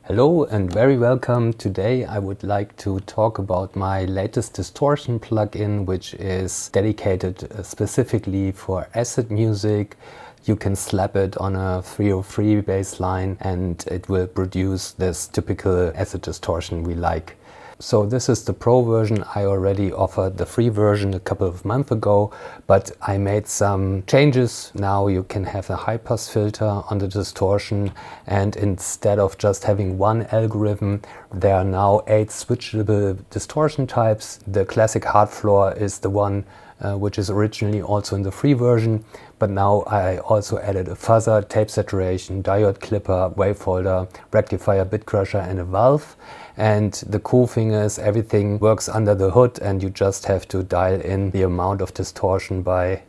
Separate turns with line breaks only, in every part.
Hello and very welcome. Today I would like to talk about my latest distortion plugin, which is dedicated specifically for acid music. You can slap it on a 303 bass line and it will produce this typical acid distortion we like. So this is the Pro version. I already offered the free version a couple of months ago, but I made some changes. Now you can have a high-pass filter on the distortion, and instead of just having one algorithm, there are now 8 switchable distortion types. The classic Hardfloor is the one which is originally also in the free version, but now I also added a fuzzer, tape saturation, diode clipper, wavefolder, rectifier, Bitcrusher and a valve. And the cool thing is everything works under the hood and you just have to dial in the amount of distortion by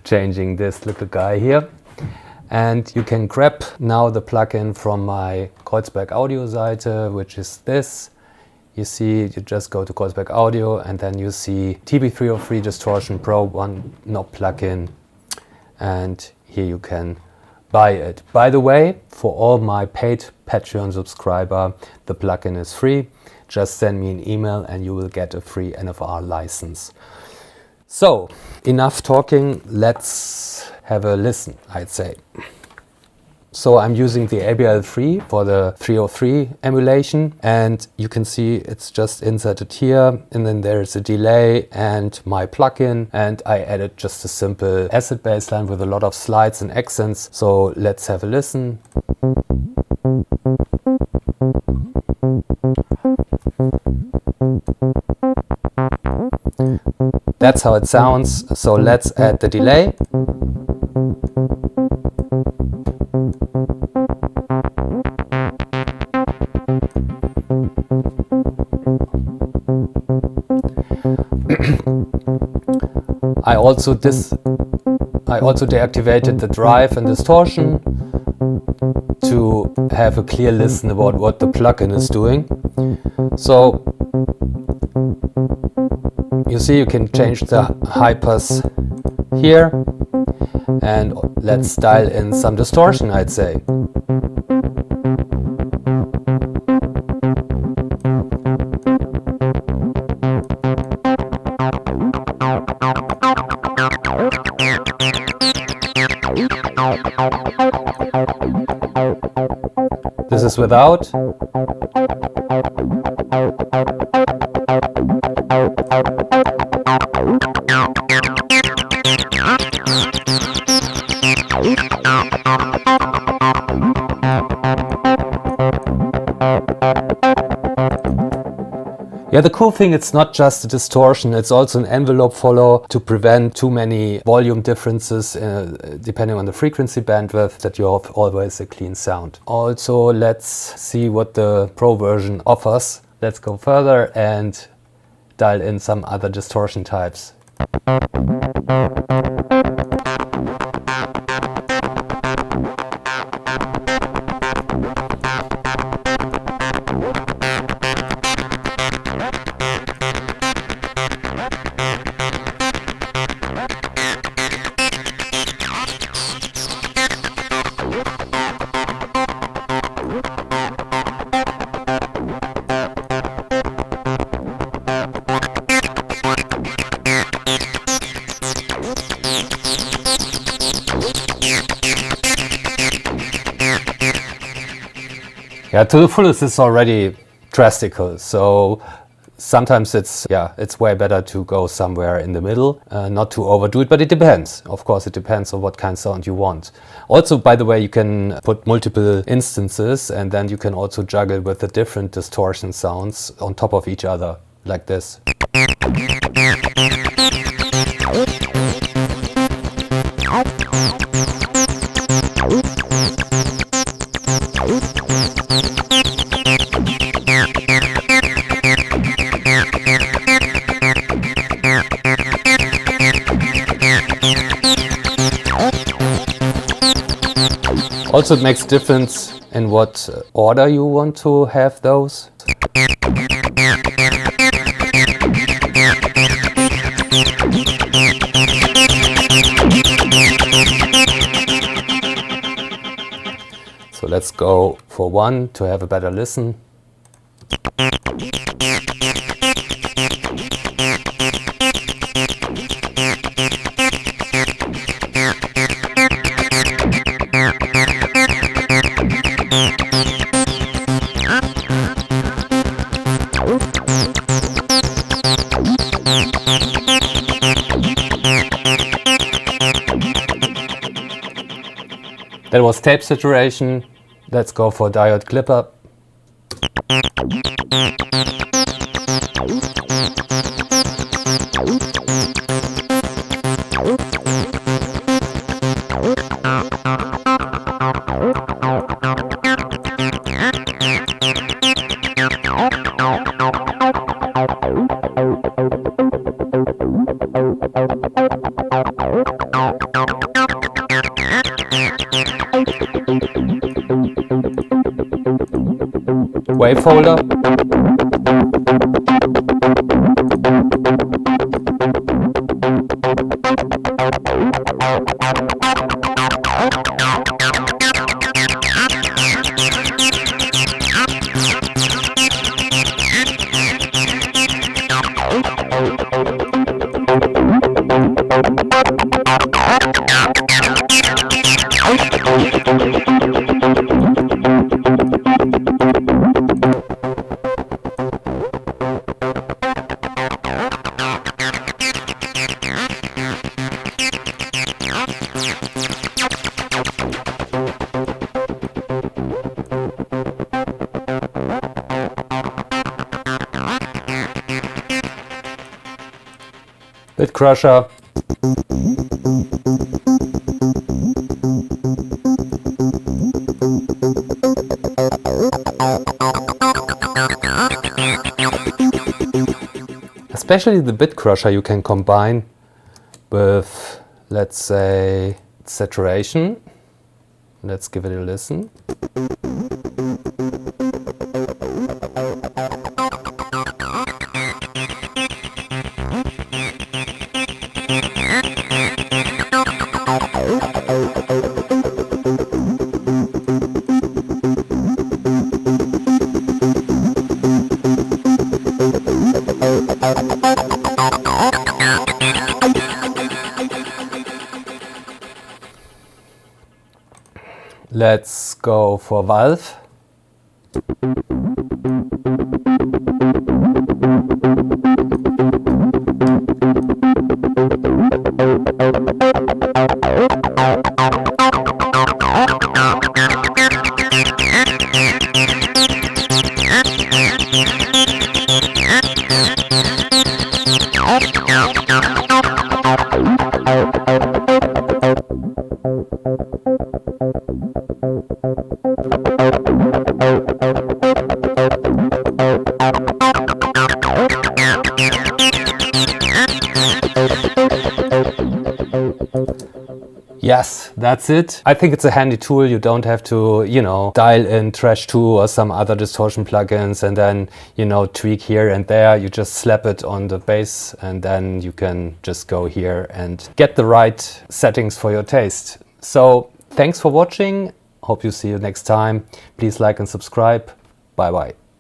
changing this little guy here. And you can grab now the plugin from my Kreuzberg Audio Seite, which is this. You see, you just go to Kreuzberg Audio and then you see TB-303 Distortion Pro, one knob plugin, and here you can buy it. By the way, for all my paid Patreon subscriber, the plugin is free. Just send me an email and you will get a free NFR license. So, enough talking, let's have a listen, I'd say. So I'm using the ABL3 for the 303 emulation, and you can see it's just inserted here, and then there's a delay and my plugin, and I added just a simple acid bassline with a lot of slides and accents. So let's have a listen. That's how it sounds. So let's add the delay. I also deactivated the drive and distortion to have a clear listen about what the plugin is doing. So you see, you can change the high pass here, and let's dial in some distortion, I'd say. This is without. Yeah, the cool thing, it's not just a distortion, it's also an envelope follow to prevent too many volume differences depending on the frequency bandwidth, that you have always a clean sound. Also, let's see what the Pro version offers. Let's go further and dial in some other distortion types. Yeah, to the fullest is already drastical, so sometimes it's way better to go somewhere in the middle, not to overdo it, but it depends. Of course, it depends on what kind of sound you want. Also, by the way, you can put multiple instances and then you can also juggle with the different distortion sounds on top of each other, like this. Also, it makes difference in what order you want to have those. So let's go for one to have a better listen. That was tape saturation. Let's go for Diode Clipper. Wavefolder. Bitcrusher. Especially the Bitcrusher you can combine with, let's say, saturation. Let's give it a listen. Let's go for valve. Yes, that's it. I think it's a handy tool. You don't have to, you know, dial in Trash 2 or some other distortion plugins and then, you know, tweak here and there. You just slap it on the bass and then you can just go here and get the right settings for your taste. So thanks for watching. Hope you see you next time. Please like and subscribe. Bye bye.